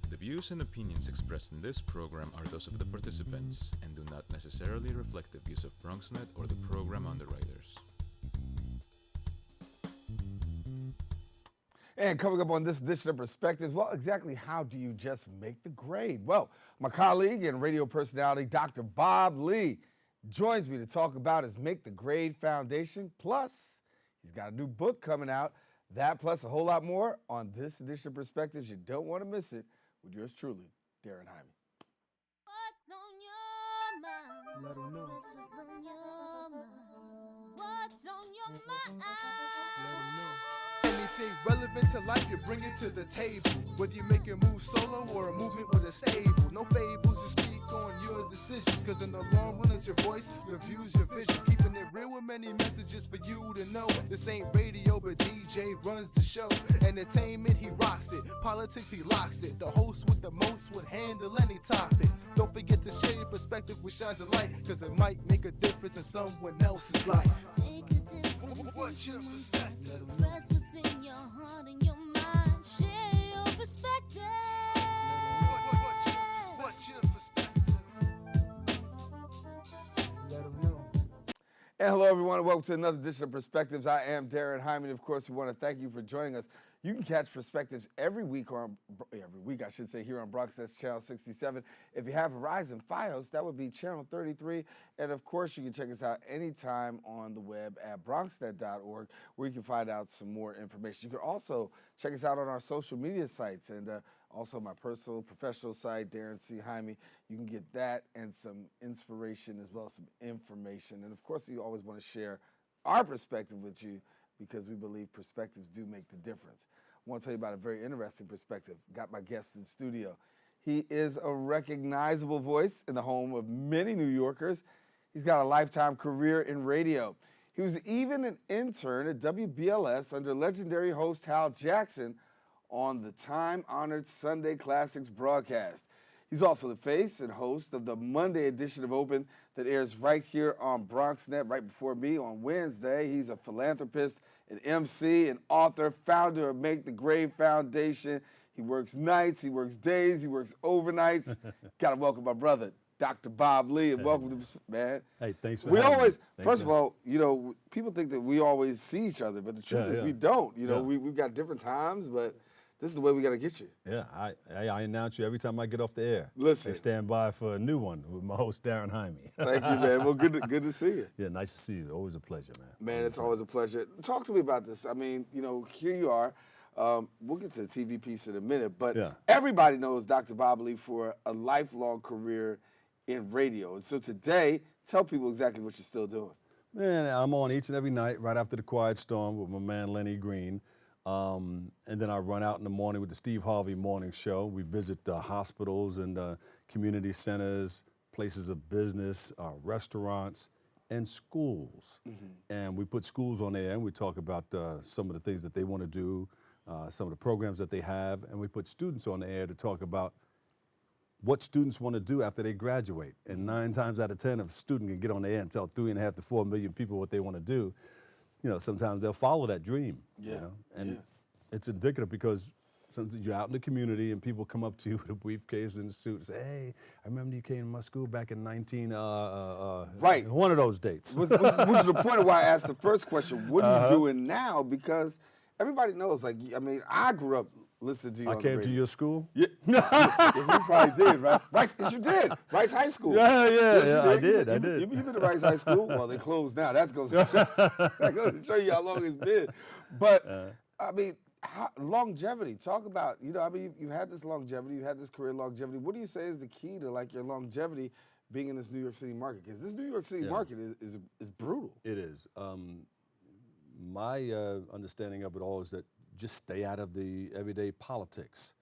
The views and opinions expressed in this program are those of the participants and do not necessarily reflect the views of BronxNet or the program underwriters. And coming up on this edition of Perspectives, well, exactly how do you just make the grade? Well, my colleague and radio personality, Dr. Bob Lee, joins me to talk about his Make the Grade Foundation. Plus, he's got a new book coming out. That plus a whole lot more on this edition of Perspectives. You don't want to miss it with yours truly, Daren Jaime. What's on your mind? Let 'em know. What's on your mind? What's on your mind? Let 'em know. Anything relevant to life, you bring it to the table. Whether you make a move solo or a movement with a stable. No fables, you speak on your decisions. Cause in the long run, it's your voice, your views, your vision. Keeping it real with many messages for you to know. This ain't radio, but DJ runs the show. Entertainment, he rocks it. Politics, he locks it. The host with the most would handle any topic. Don't forget to share your perspective with shines of light. Cause it might make a difference in someone else's life. Make a difference. What's your perspective? Express what's in your heart and your mind. Share your perspective. What's your perspective? Let 'em know. And hello, everyone, and welcome to another edition of Perspectives. I am Daren Jaime, and of course, we want to thank you for joining us. You can catch Perspectives every week, here on BronxNet's Channel 67. If you have Verizon Fios, that would be Channel 33. And of course, you can check us out anytime on the web at bronxnet.org, where you can find out some more information. You can also check us out on our social media sites and also my personal, professional site, Daren C. Jaime. You can get that and some inspiration as well as some information. And of course, we always want to share our perspective with you, because we believe perspectives do make the difference. I want to tell you about a very interesting perspective. Got my guest in the studio. He is a recognizable voice in the home of many New Yorkers. He's got a lifetime career in radio. He was even an intern at WBLS under legendary host Hal Jackson on the time-honored Sunday Classics broadcast. He's also the face and host of the Monday edition of Open that airs right here on BronxNet right before me on Wednesday. He's a philanthropist, an MC, an author, founder of Make the Grade Foundation. He works nights, he works days, he works overnights. Got to welcome my brother, Dr. Bob Lee, and welcome to this, man. Hey, thanks for We having always, me. first of all, you know, people think that we always see each other, but the truth is we don't. You know, we've got different times, but this is the way we got to get you. Yeah, I announce you every time I get off the air. Listen. They stand by for a new one with my host, Daren Jaime. Thank you, man. Well, good to see you. Yeah, nice to see you. Always a pleasure, man. Man, it's always a pleasure. Talk to me about this. I mean, you know, here you are. We'll get to the TV piece in a minute, but everybody knows Dr. Bob Lee for a lifelong career in radio. And so today, tell people exactly what you're still doing. Man, I'm on each and every night right after the Quiet Storm with my man Lenny Green. And then I run out in the morning with the Steve Harvey Morning Show. We visit hospitals and community centers, places of business, restaurants, and schools. And we put schools on air, and we talk about some of the things that they want to do, some of the programs that they have, and we put students on the air to talk about what students want to do after they graduate. And 9 times out of 10, if a student can get on the air and tell 3.5 to 4 million people what they want to do, you know, sometimes they'll follow that dream. Yeah. You know? And it's indicative because sometimes you're out in the community and people come up to you with a briefcase and a suit and say, hey, I remember you came to my school back in Right. one of those dates. Which is the point of why I asked the first question, what are you doing now? Because everybody knows, like, I mean, I grew up listening to you I on the came radio. to your school? Yeah. Yes, we probably did, right? Rice, yes, you did. Rice High School. Yeah, Yes, you I did. You've been to Rice High School? Well, they closed now. That goes to show you how long it's been. But, I mean, longevity. Talk about, you know, I mean, you've had this longevity. You've had this career longevity. What do you say is the key to, like, your longevity being in this New York City market? Because this New York City market is brutal. It is. My understanding of it all is that just stay out of the everyday politics.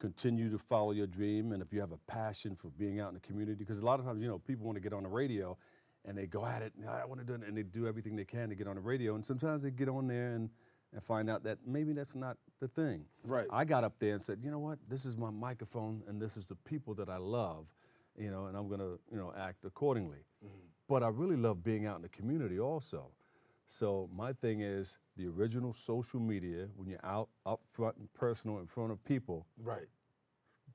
Continue to follow your dream, and if you have a passion for being out in the community, because a lot of times, you know, people want to get on the radio, and they go at it, I want to do it, and they do everything they can to get on the radio, and sometimes they get on there and find out that maybe that's not the thing. Right. I got up there and said, you know what, this is my microphone, and this is the people that I love, and I'm going to, act accordingly. But I really love being out in the community also. So my thing is the original social media, when you're out up front and personal in front of people. Right.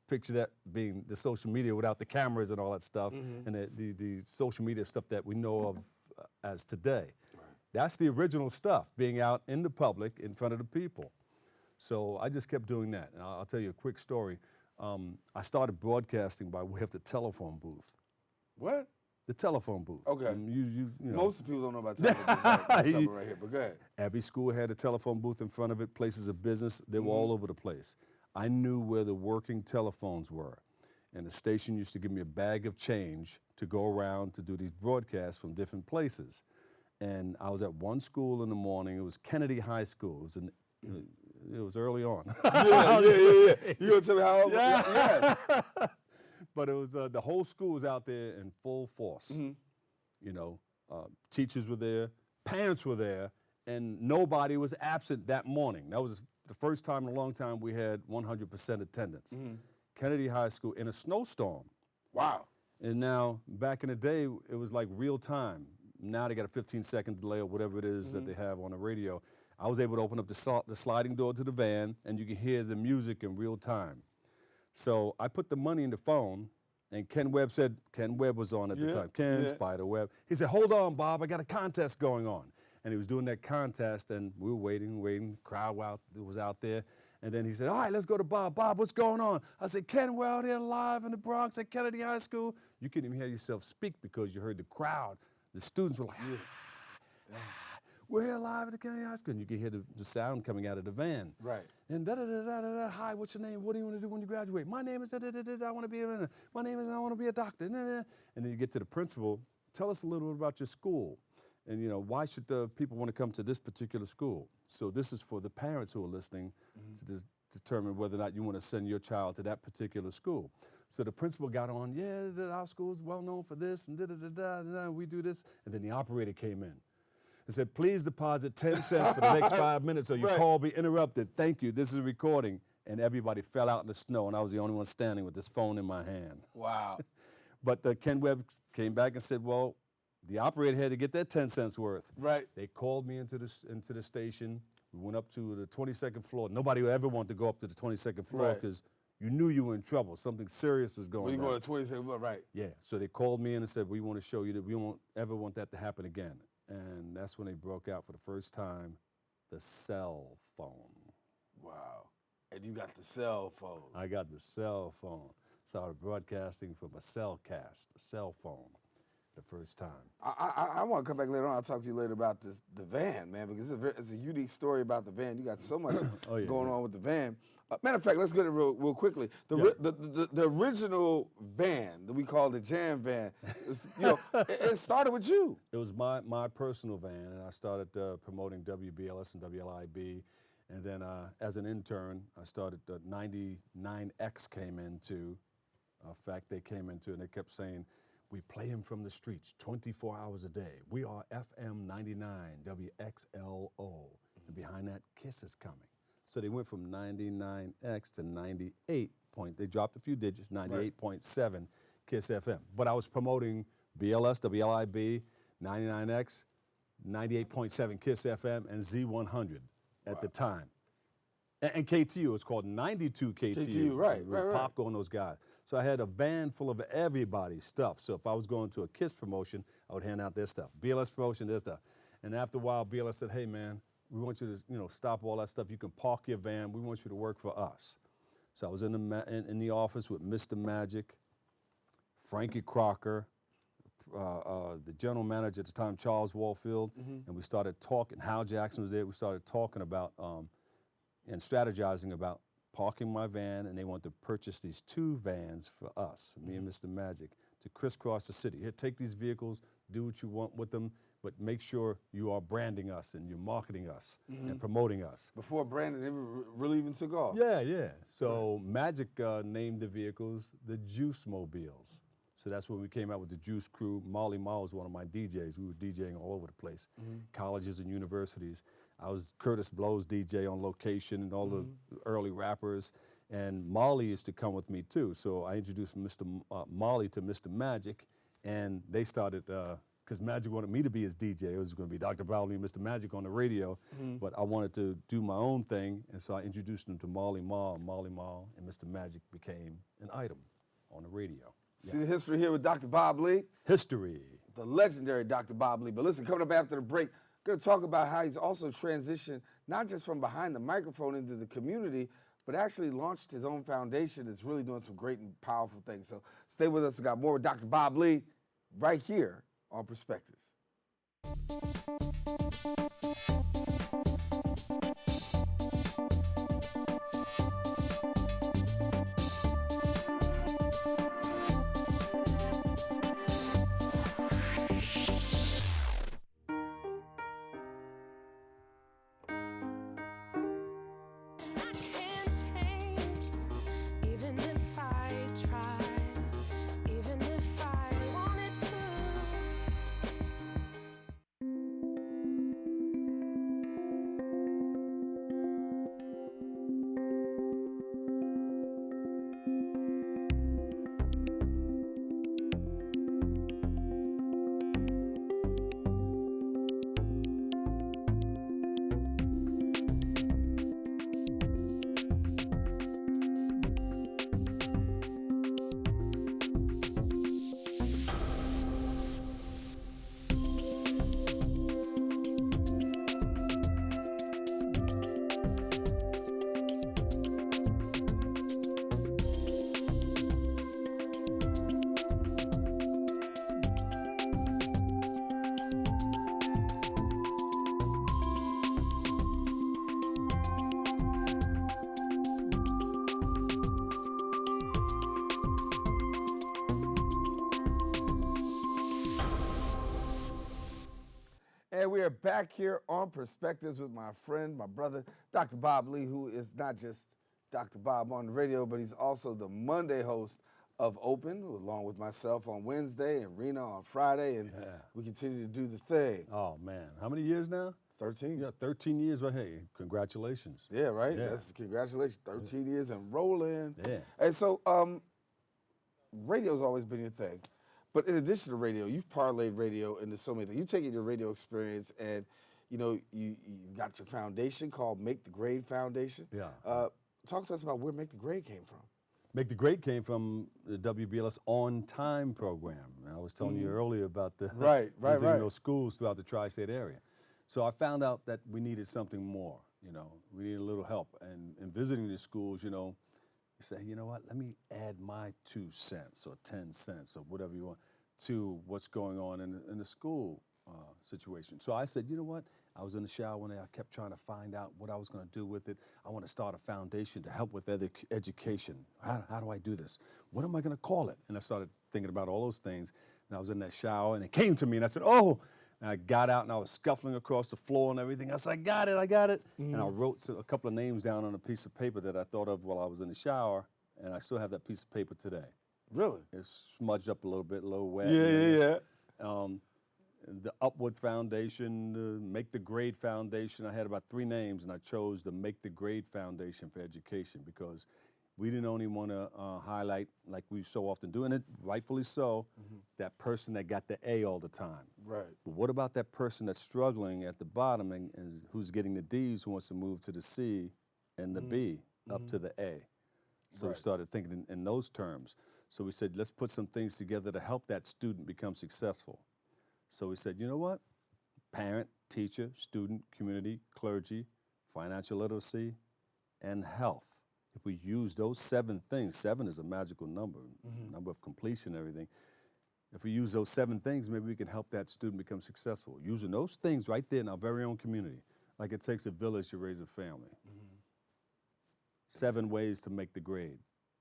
Picture that being the social media without the cameras and all that stuff, and the social media stuff that we know of as today. Right. That's the original stuff, being out in the public in front of the people. So I just kept doing that. And I'll tell you a quick story. I started broadcasting by way of the telephone booth. What? The telephone booth. Okay. You know. Most people don't know about telephone booth. Right here, but go ahead. Every school had a telephone booth in front of it, places of business. They were all over the place. I knew where the working telephones were. And the station used to give me a bag of change to go around to do these broadcasts from different places. And I was at one school in the morning. It was Kennedy High School. It was early on. Yeah. You gonna tell me how old? Yeah. But it was the whole school was out there in full force. Teachers were there, parents were there, and nobody was absent that morning. That was the first time in a long time we had 100% attendance. Kennedy High School in a snowstorm. Wow. And now, back in the day, it was like real time. Now they got a 15-second delay or whatever it is that they have on the radio. I was able to open up the sliding door to the van, and you can hear the music in real time. So I put the money in the phone, and Ken Webb was on at the time. Ken Spiderweb. He said, "Hold on, Bob, I got a contest going on." And he was doing that contest, and we were waiting. Crowd was out there. And then he said, "All right, let's go to Bob. Bob, what's going on?" I said, "Ken, we're out here live in the Bronx at Kennedy High School." You couldn't even hear yourself speak because you heard the crowd. The students were like, "We're here live at the Kennedy High School." And you could hear the sound coming out of the van. Right. And da-da-da-da-da-da, "Hi, what's your name? What do you want to do when you graduate?" "My name is da-da-da-da, I want to be a, my name is I want to be a doctor." And then you get to the principal, "Tell us a little bit about your school. And, why should the people want to come to this particular school?" So this is for the parents who are listening to determine whether or not you want to send your child to that particular school. So the principal got on, our school is well known for this, and da-da-da-da, we do this. And then the operator came in and said, "Please deposit 10 cents for the next 5 minutes or your call will be interrupted. Thank you, this is a recording." And everybody fell out in the snow, and I was the only one standing with this phone in my hand. Wow. But Ken Webb came back and said, "Well, the operator had to get that 10 cents worth." Right. They called me into the station. We went up to the 22nd floor. Nobody would ever want to go up to the 22nd floor because you knew you were in trouble. Something serious was going on. When you go to 22nd floor, right. Yeah. So they called me in and said, "We want to show you that we won't ever want that to happen again." And that's when they broke out for the first time the cell phone. Wow. And you got the cell phone. I got the cell phone. Started broadcasting from a cellcast, a cell phone. The first time. I want to come back later on. I'll talk to you later about the van, man, because it's a unique story about the van. You got so much going on with the van. Matter of fact, let's get it real quickly. The original van that we call the Jam Van, it started with you. It was my personal van, and I started promoting WBLS and WLIB. And then as an intern, I started 99X came into effect. They came into, and they kept saying, "We play him from the streets 24 hours a day. We are FM 99 WXLO." And behind that, Kiss is coming. So they went from 99X to 98 point. They dropped a few digits, 98.7 Kiss FM. But I was promoting BLS, WLIB, 99X, 98.7 Kiss FM, and Z100 at the time. And KTU, it was called 92 KTU. KTU, right. Paco and those guys. So I had a van full of everybody's stuff. So if I was going to a KISS promotion, I would hand out their stuff. BLS promotion, their stuff. And after a while, BLS said, "Hey, man, we want you to stop all that stuff. You can park your van. We want you to work for us." So I was in the office with Mr. Magic, Frankie Crocker, the general manager at the time, Charles Warfield, and we started talking. Hal Jackson was there. We started talking about and strategizing about parking my van, and they wanted to purchase these 2 vans for us, me and Mr. Magic, to crisscross the city. Here, take these vehicles, do what you want with them, but make sure you are branding us and you're marketing us and promoting us. Before branding ever really even took off. Yeah. So Magic named the vehicles the Juice Mobiles. So that's when we came out with the Juice Crew. Marley Marl was one of my DJs. We were DJing all over the place, colleges and universities. I was Curtis Blow's DJ on location and all the early rappers. And Molly used to come with me too. So I introduced Molly to Mr. Magic, and they started, because Magic wanted me to be his DJ. It was going to be Dr. Bowley and Mr. Magic on the radio, but I wanted to do my own thing, and so I introduced him to Molly Mall, and Mr. Magic became an item on the radio. See the history here with Dr. Bob Lee? History. The legendary Dr. Bob Lee. But listen, coming up after the break, going to talk about how he's also transitioned not just from behind the microphone into the community, but actually launched his own foundation that's really doing some great and powerful things. So stay with us. We got more with Dr. Bob Lee right here on Perspectives. I can't change, even if I tried, even if I wanted to. And we are back here on Perspectives with my friend, my brother, Dr. Bob Lee, who is not just Dr. Bob on the radio, but he's also the Monday host of Open, along with myself on Wednesday and Rena on Friday, and we continue to do the thing. Oh, man. How many years now? 13. Yeah, 13 years. Well, hey, congratulations. Yeah, right? Yeah. That's congratulations. 13 years and rolling. Yeah. And so radio's always been your thing. But in addition to radio, you've parlayed radio into so many things. You've taken your radio experience and, you know, you got your foundation called Make the Grade Foundation. Yeah. Talk to us about where Make the Grade came from. Make the Grade came from the WBLS On Time program. I was telling you earlier about the visiting those schools throughout the tri-state area. So I found out that we needed something more, you know. We needed a little help. And in visiting the schools, you know, you say, you know what, let me add my 2 cents or 10 cents or whatever you want to what's going on in the school situation. So I said, you know what, I was in the shower one day, I kept trying to find out what I was going to do with it. I want to start a foundation to help with education. How do I do this? What am I going to call it? And I started thinking about all those things. And I was in that shower and it came to me and I said, oh, and I got out and I was scuffling across the floor and everything. I said, I got it. And I wrote a couple of names down on a piece of paper that I thought of while I was in the shower, and I still have that piece of paper today. Really? It's smudged up a little bit, a little wet. Yeah. The Upward Foundation, the Make the Grade Foundation. I had about 3 names, and I chose the Make the Grade Foundation for Education because we didn't only want to highlight, like we so often do, and it rightfully so, that person that got the A all the time. Right. But what about that person that's struggling at the bottom and who's getting the D's, who wants to move to the C and the B up to the A? So we started thinking in those terms. So we said, let's put some things together to help that student become successful. So we said, you know what? Parent, teacher, student, community, clergy, financial literacy, and health. If we use those 7 things, 7 is a magical number, number of completion and everything. If we use those 7 things, maybe we can help that student become successful. Using those things right there in our very own community. Like it takes a village to raise a family. 7 ways to make the grade.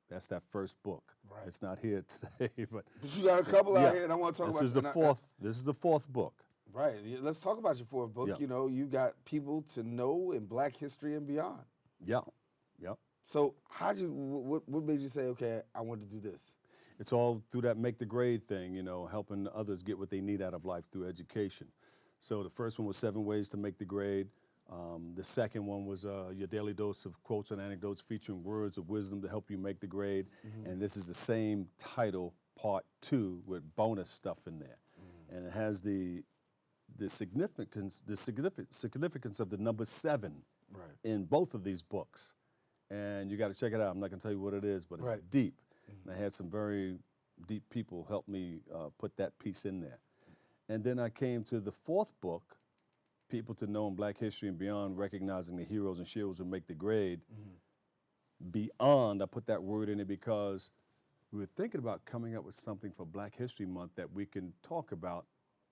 That's that first book. Right. It's not here today, but you got a couple out here, and I want to talk this about. Is the fourth. This is the 4th book. Right. Let's talk about your 4th book. Yeah. You know, you got people to know in Black history and beyond. Yeah. So what made you say, okay, I want to do this? It's all through that make the grade thing, you know, helping others get what they need out of life through education. So the first one was 7 ways to make the grade. The second one was your daily dose of quotes and anecdotes featuring words of wisdom to help you make the grade. And this is the same title, part 2, with bonus stuff in there. And it has the significance of the number 7 in both of these books. And you got to check it out. I'm not going to tell you what it is, but it's deep. And I had some very deep people help me put that piece in there. And then I came to the 4th book, People to Know in Black History and Beyond, recognizing the heroes and sheroes who make the grade. Beyond, I put that word in it because we were thinking about coming up with something for Black History Month that we can talk about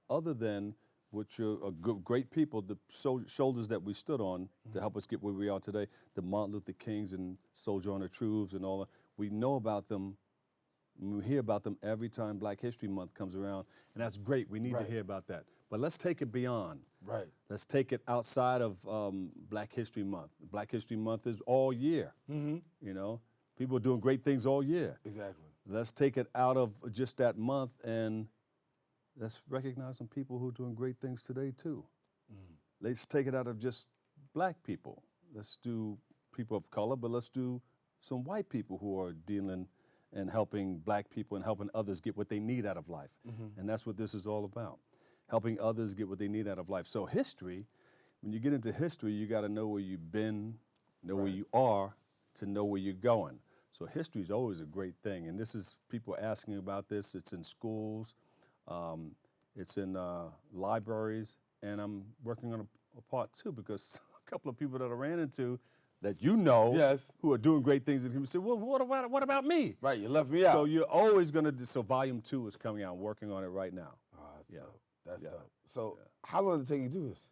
other than which are great people, the shoulders that we stood on to help us get where we are today, the Martin Luther Kings and Sojourner Truths and all that. We know about them, we hear about them every time Black History Month comes around, and that's great. We need to hear about that. But let's take it beyond. Let's take it outside of Black History Month. Black History Month is all year. You know, people are doing great things all year. Exactly. Let's take it out of just that month and let's recognize some people who are doing great things today too. Let's take it out of just black people. Let's do people of color, but let's do some white people who are dealing and helping black people and helping others get what they need out of life. And that's what this is all about, helping others get what they need out of life. So history, when you get into history, you got to know where you've been, know where you are, to know where you're going. So history is always a great thing. And this is, people asking about this. It's in schools, it's in libraries, and I'm working on a part 2 because a couple of people that I ran into that you know who are doing great things, and people say, well, what about me? Right, you left me out. So you're always going to do, so volume 2 is coming out. I'm working on it right now. Oh, that's dope. That's dope. So how long did it take you to do this?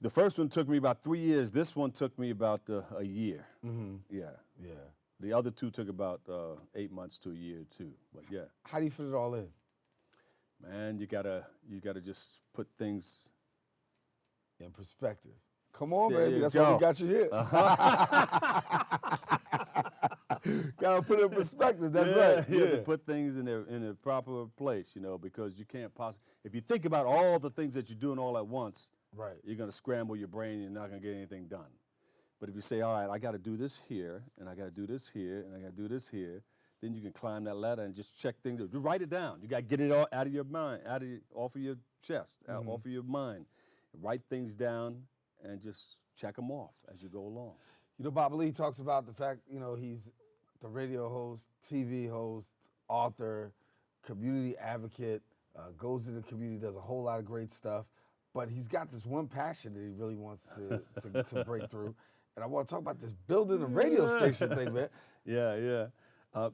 The first one took me about 3 years. This one took me about a year. Yeah. The other 2 took about 8 months to a year too, but yeah. How do you fit it all in? Man, you gotta just put things in perspective. Come on, there baby. That's why we got you here. Gotta put it in perspective. That's right. You have to put things in their proper place, you know, because you can't possibly. If you think about all the things that you're doing all at once, you're gonna scramble your brain. You're not gonna get anything done. But if you say, all right, I got to do this here, and I got to do this here, and I got to do this here, then you can climb that ladder and just check things. Just write it down. You got to get it all out of your mind, off of your chest, off of your mind. Write things down and just check them off as you go along. You know, Bob Lee talks about the fact, you know, he's the radio host, TV host, author, community advocate, goes to the community, does a whole lot of great stuff, but he's got this one passion that he really wants to break through. And I want to talk about this building a radio station thing, man. Yeah.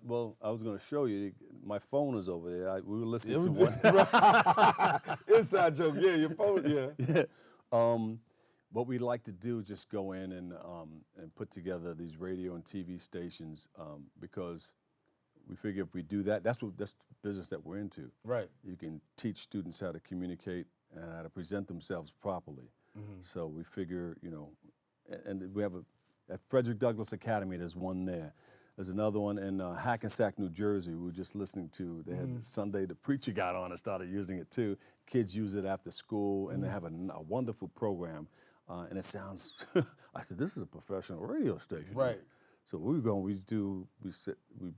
Well, I was going to show you. My phone is over there. We were listening to one. Inside joke. Yeah, your phone. Yeah. What we like to do is just go in and put together these radio and TV stations because we figure if we do that, that's the business that we're into. Right. You can teach students how to communicate and how to present themselves properly. So we figure, you know, and we have at Frederick Douglass Academy, there's one there. There's another one in Hackensack, New Jersey, we were just listening to. They had Sunday, the preacher got on and started using it too. Kids use it after school, and they have a wonderful program. And it sounds, I said, this is a professional radio station. Right. So we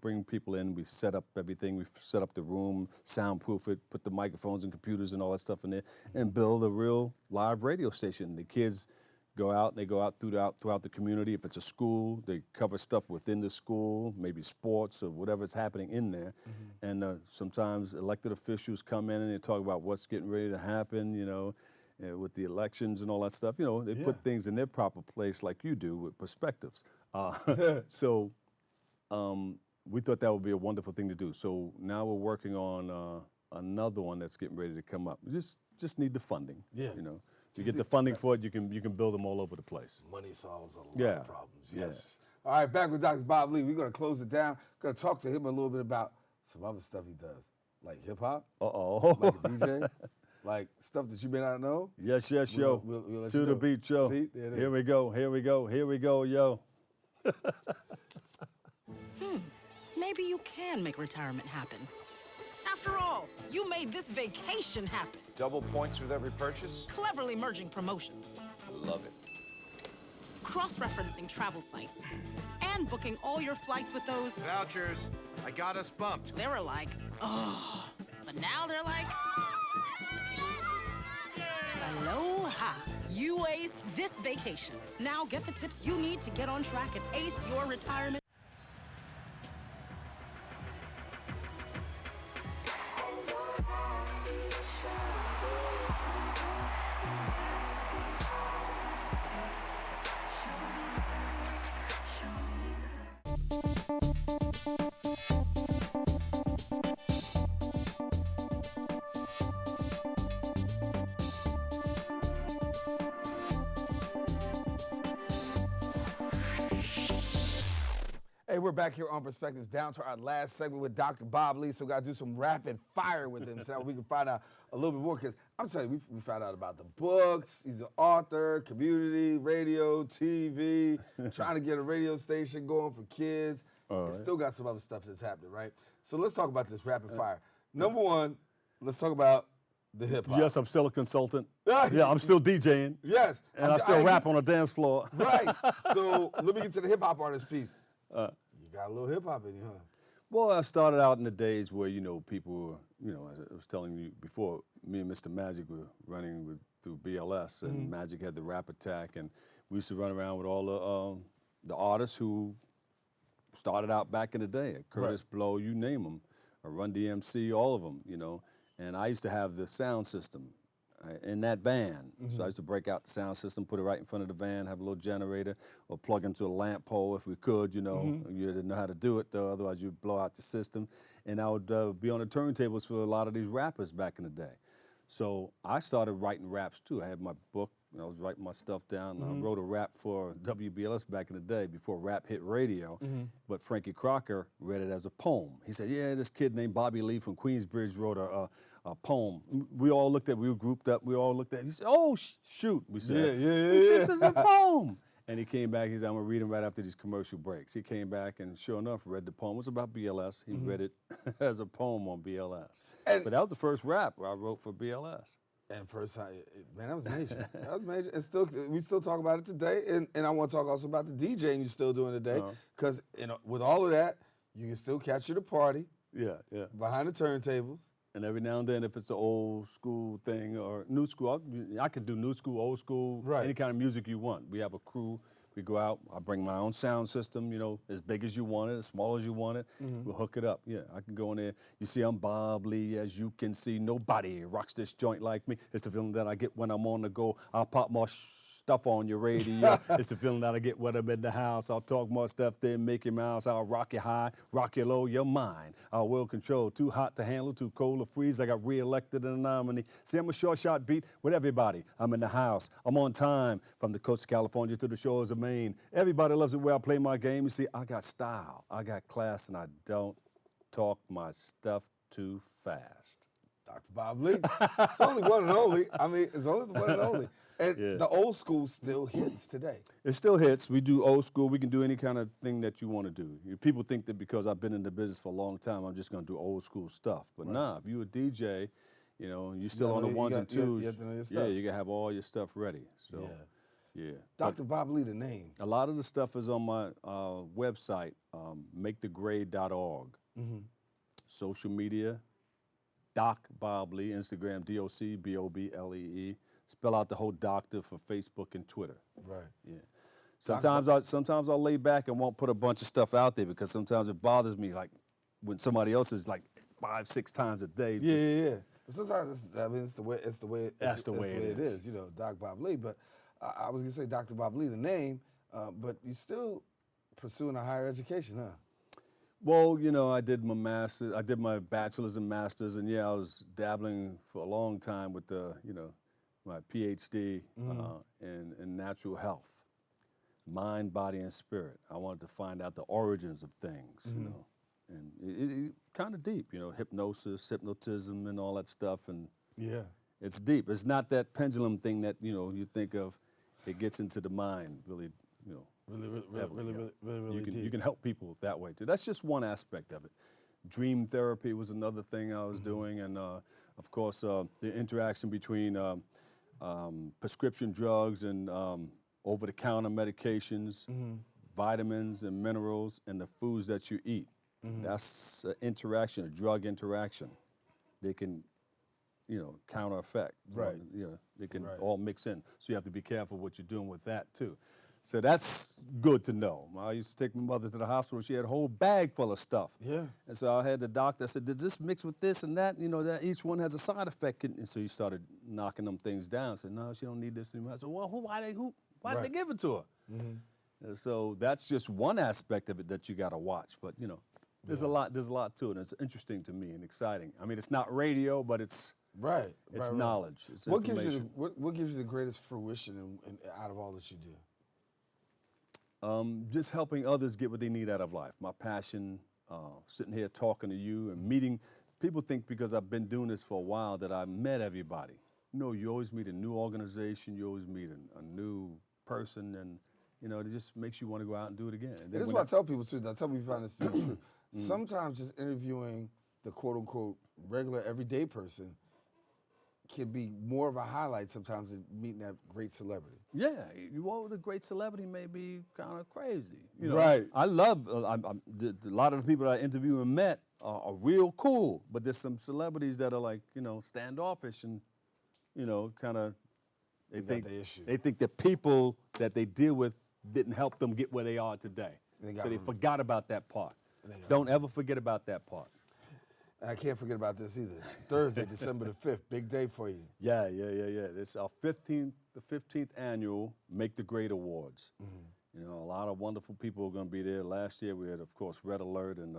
bring people in, we set up everything, we set up the room, soundproof it, put the microphones and computers and all that stuff in there, and build a real live radio station. The kids go out throughout the community. If it's a school, they cover stuff within the school, maybe sports or whatever's happening in there. And sometimes elected officials come in and they talk about what's getting ready to happen, you know, with the elections and all that stuff. You know, they put things in their proper place like you do with perspectives. So we thought that would be a wonderful thing to do. So now we're working on another one that's getting ready to come up. We just need the funding, you know. You get the funding for it, you can build them all over the place. Money solves a lot of problems. Yes. All right, back with Dr. Bob Lee. We're going to close it down. Going to talk to him a little bit about some other stuff he does, like hip hop. Like a DJ, like stuff that you may not know. Yes, yo. We'll let to you the know. beat, yo. See, there it is. Here we go, yo. Maybe you can make retirement happen. After all, you made this vacation happen. Double points with every purchase? Cleverly merging promotions. I love it. Cross-referencing travel sites. And booking all your flights with those... Vouchers. I got us bumped. They were like, oh. But now they're like... Aloha. You aced this vacation. Now get the tips you need to get on track and ace your retirement. Hey, we're back here on Perspectives, down to our last segment with Dr. Bob Lee. So we got to do some rapid fire with him so that we can find out a little bit more. Because I'm telling you, we found out about the books. He's an author, community, radio, TV, trying to get a radio station going for kids. And still got some other stuff that's happening, right? So let's talk about this rapid fire. Number one, let's talk about the hip hop. Yes, I'm still a consultant. Yeah, I'm still DJing. Yes. And I still rap on a dance floor. Right. So let me get to the hip hop artist piece. You got a little hip hop in you, huh? Well, I started out in the days where, people were, as I was telling you before, me and Mr. Magic were running through BLS, and Magic had the Rap Attack, and we used to run around with all the artists who started out back in the day, Curtis Blow, you name them, Run DMC, all of them, and I used to have the sound system in that van. So I used to break out the sound system, put it right in front of the van, have a little generator, or plug into a lamp pole if we could, You didn't know how to do it, though, otherwise you'd blow out the system. And I would be on the turntables for a lot of these rappers back in the day. So I started writing raps, too. I had my book, and I was writing my stuff down. And I wrote a rap for WBLS back in the day before rap hit radio. But Frankie Crocker read it as a poem. He said, yeah, this kid named Bobby Lee from Queensbridge wrote a poem. We were grouped up, we all looked at it. He said, oh, shoot. We said, this is a poem. And he came back, he said, I'm gonna read him right after these commercial breaks. He came back and sure enough, read the poem. It was about BLS. He read it as a poem on BLS. But that was the first rap I wrote for BLS. And first time, man, that was major. That was major. And we still talk about it today. And I want to talk also about the DJing you're still doing today. Because with all of that, you can still catch you at a party. Yeah. Behind the turntables. And every now and then, if it's an old school thing or new school, I can do new school, old school, any kind of music you want. We have a crew. We go out. I bring my own sound system, as big as you want it, as small as you want it. We'll hook it up. Yeah, I can go in there. You see, I'm Bob Lee. As you can see, nobody rocks this joint like me. It's the feeling that I get when I'm on the go. I'll pop more stuff on your radio. It's the feeling that I get when I'm in the house. I'll talk more stuff than Mickey Mouse. I'll rock you high, rock you low, your mind. I will control. Too hot to handle, too cold to freeze. I got reelected in a nominee. See, I'm a short shot beat with everybody. I'm in the house. I'm on time from the coast of California to the shores of Maine. Everybody loves it where I play my game. You see, I got style, I got class, and I don't talk my stuff too fast. Dr. Bob Lee. It's only one and only. I mean, it's only the one and only. And the old school still hits today. It still hits. We do old school. We can do any kind of thing that you want to do. People think that because I've been in the business for a long time, I'm just going to do old school stuff. But nah, if you're a DJ, you're still on the ones and twos. You have to know your stuff. You got to have all your stuff ready. So, yeah. Dr. Bob Lee, the name. A lot of the stuff is on my website, makethegrade.org. Social media, Doc Bob Lee, Instagram, DOCBOBLEE. Spell out the whole doctor for Facebook and Twitter. Right. Yeah. Sometimes I'll lay back and won't put a bunch of stuff out there because sometimes it bothers me, like when somebody else is like 5-6 times a day. Yeah. But sometimes it's the way it is. Doc Bob Lee. But I was gonna say Dr. Bob Lee, the name, but you still pursuing a higher education, huh? Well, I did my master's, I did my bachelor's and master's, and I was dabbling for a long time with my PhD in natural health, mind, body, and spirit. I wanted to find out the origins of things, and it kind of deep, hypnosis, hypnotism, and all that stuff, and it's deep. It's not that pendulum thing that you think of. It gets into the mind, really, really you deep. can help people that way too. That's just one aspect of it. Dream therapy was another thing I was doing, and of course the interaction between prescription drugs and over-the-counter medications, vitamins and minerals, and the foods that you eat. That's an interaction, a drug interaction. They can, counter effect. Right. They can Right. all mix in. So you have to be careful what you're doing with that too. So that's good to know. I used to take my mother to the hospital. She had a whole bag full of stuff. Yeah. And so I had the doctor, I said, does this mix with this and that? That each one has a side effect. And so he started knocking them things down. I said, no, she don't need this anymore. I said, well, why did Right. they give it to her? And so that's just one aspect of it that you got to watch. But, there's a lot to it. And it's interesting to me and exciting. I mean, it's not radio, but it's Right. knowledge. It's What gives information. what gives you the greatest fruition out of all that you do? Just helping others get what they need out of life. My passion, sitting here talking to you and meeting. People think because I've been doing this for a while that I've met everybody. No, you always meet a new organization. You always meet a new person, and it just makes you want to go out and do it again. And then This is when what I tell people too. I tell people you find this to be true. Sometimes just interviewing the quote unquote regular everyday person can be more of a highlight sometimes than meeting that great celebrity. Yeah, the great celebrity may be kind of crazy. Right. I love a lot of the people that I interview and met are real cool, but there's some celebrities that are like standoffish and kind of they got think their issue. they think the people that they deal with didn't help them get where they are today, They got so they rem- forgot about that part. They got Don't ever forget about that part. And I can't forget about this either. Thursday, December the 5th, big day for you. Yeah. It's our 15th annual Make the Great Awards. A lot of wonderful people are going to be there. Last year we had, of course, Red Alert and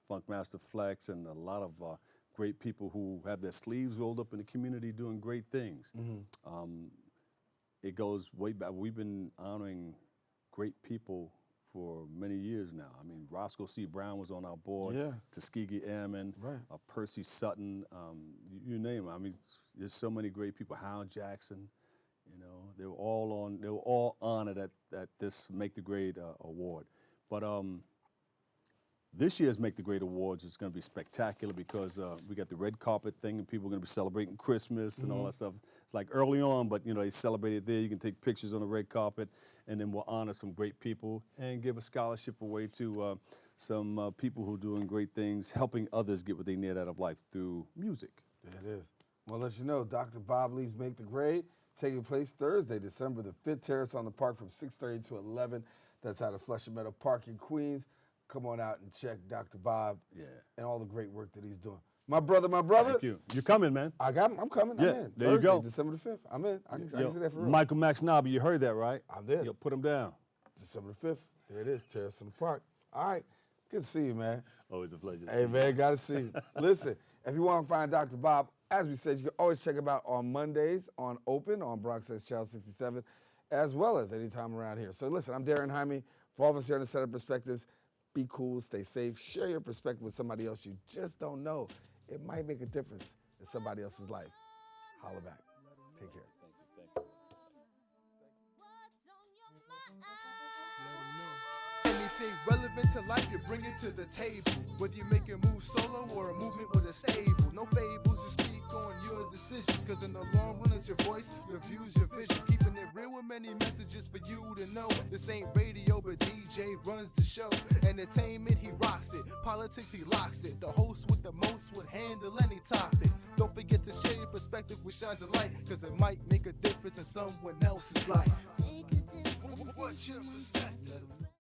Funkmaster Flex, and a lot of great people who have their sleeves rolled up in the community doing great things. It goes way back. We've been honoring great people for many years now. I mean, Roscoe C. Brown was on our board, Yeah. Tuskegee Airmen, Right. Percy Sutton, you name it. I mean, there's so many great people. Hal Jackson, they were all honored at this Make the Grade award. But this year's Make the Great Awards is going to be spectacular because we got the red carpet thing and people are going to be celebrating Christmas and all that stuff. It's like early on, but they celebrate it there. You can take pictures on the red carpet, and then we'll honor some great people and give a scholarship away to some people who are doing great things, helping others get what they need out of life through music. There it is. Well, let you know, Dr. Bob Lee's Make the Grade taking place Thursday, December the 5th, Terrace on the Park from 6:30 to 11. That's out of Flushing Meadow Park in Queens. Come on out and check Dr. Bob and all the great work that he's doing. My brother. Thank you. You're coming, man. I'm coming. Yeah, I'm in. there you Thursday, go. December the 5th. I'm in. I can Yo, see that for real. Michael Max Nobby, you heard that, right? I'm there. Yo, put him down. December the 5th. There it is, Terrace on the Park. All right. Good to see you, man. Always a pleasure. Hey, man, got to see you. Listen, if you want to find Dr. Bob, as we said, you can always check him out on Mondays on Open on Bronx S Channel 67, as well as anytime around here. So listen, I'm Daren Jaime. For all of us here on the Set of Perspectives, be cool, stay safe, share your perspective with somebody else you just don't know. It might make a difference in somebody else's life. Holla back. Take care. What's on your mind? Anything relevant to life, you bring it to the table. Whether you make a move solo or a movement with a stable. No fables, you speak on your decisions. Cause in the long run, it's your voice, your views, your vision. Keeping it real with many messages for you to know. This ain't radio, but DJ runs the show. Entertainment, he rocks it. Politics, he locks it. The host with the most would handle any topic. Don't forget to share your perspective with shines of light. Cause it might make a difference in someone else's life. Make a difference. What's your perspective?